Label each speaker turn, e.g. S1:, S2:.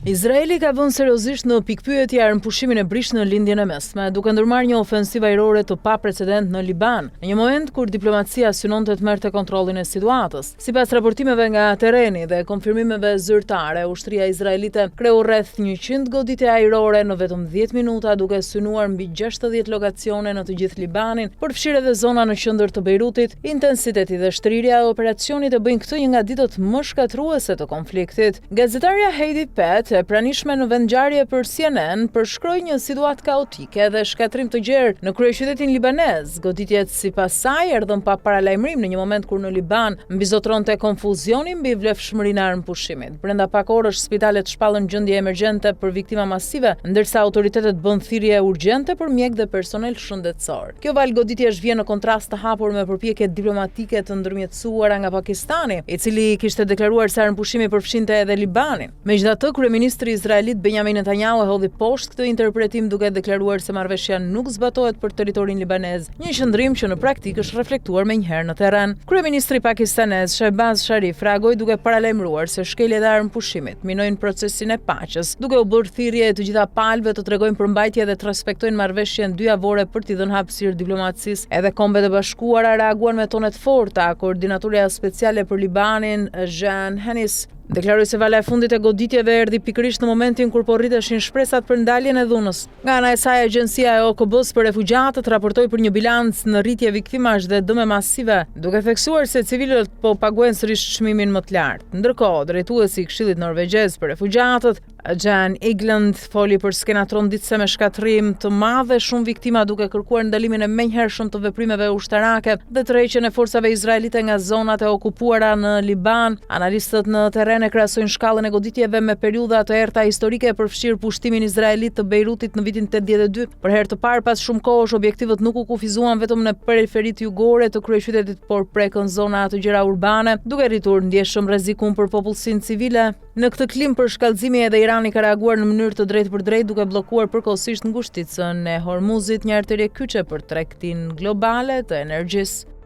S1: Izraeli ka vënë seriozisht në pikpyetje armëpushimin e brishtë në lindjen e mesme, duke ndërmarrë një ofensivë ajrore të paprecedent në Liban, në një moment kur diplomacia synonte të merrte kontrollin e situatës. Sipas raportimeve nga terreni dhe konfirmimeve zyrtare, ushtria izraelite kreu rreth 100 goditje ajrore në vetëm 10 minuta, duke synuar mbi 60 lokacione në të gjithë Libanin, përfshirë edhe zona në qendër të Beirutit. Intensiteti dhe shtrirja e operacionit e bëjnë këtë një nga ditët më shkatruese të konfliktit. Gazetarja Heidi Pett, e pranishme në vendngjarje për CNN, përshkroi një situatë kaotike dhe shkatrim të gjerë në kryeqytetin libanez. Goditjet sipas saj erdhën pa paralajmërim në një moment kur në Liban mbizotronte konfuzioni mbi vlefshmërinë e armëpushimit. Brenda pak orësh spitalet shpallën gjendje emergjente për viktima masive, ndërsa autoritetet bën thirrje urgjente për mjek dhe personel shëndetësor. Kjo valë goditjesh vjen në kontrast të hapur me përpjekjet diplomatike të ndërmjetësuara nga Pakistani, i cili kishte deklaruar se armëpushimi përfshinte edhe Libanin. Megjithatë, Ministri izraelit Benjamin Netanyahu e hodhi poshtë këtë interpretim duke deklaruar se marrëveshja nuk zbatohet për territorin libanez, një qëndrim që në praktikë është reflektuar menjëherë në terren. Kryeministri pakistanez Shehbaz Sharif reagoi duke paralajmëruar se shkeljet e armëpushimit minojnë procesin e paqes, duke u bërë thirrje të gjitha palëve të tregojnë përmbajtje dhe të respektojnë marrëveshjen dyjavore për t'i dhënë hapësirë diplomacisë. Edhe Kombet e Bashkuara reaguan me tone të forta. Koordinatoria speciale për Libanin, Jean Hennis, deklaroi se vala e fundit e goditjeve erdhi pikërisht në momentin kur po rriteshin shpresat për ndaljen e dhunës. Nga ana e saj, Agjencia e OKB-s për refugjatët raportoi për një bilanc në rritje viktimash dhe dëme masive, duke theksuar se civilët po paguajnë sërish çmimin më të lartë. Ndërkohë, drejtuesi i Këshillit Norvegjez për refugjatët, Jan Egeland, foli për skenatron ditëse me shkatrim të madh dhe shumë viktima, duke kërkuar ndalimin e menjëhershëm të veprimeve ushtarake dhe tërheqjen e forcave izraelite nga zonat e okupuara në Liban. Analistët në terren e krahasojnë shkallën e goditjeve me periudha të errta historike, përfshirë pushtimin izraelit të Beirutit në vitin 82. Për herë të parë pas shumë kohësh, objektivët nuk u kufizuan vetëm në periferitë jugore të kryeqytetit, por prekën zona të gjera urbane, duke rritur ndjeshëm rrezikun për popullsinë civile. Në këtë klim për shkallëzimi, edhe Irani ka reaguar në mënyrë të drejtë për drejtë, duke bllokuar përkohësisht ngushticën e Hormuzit, një artërie kyçe për tregtinë globale të energjisë.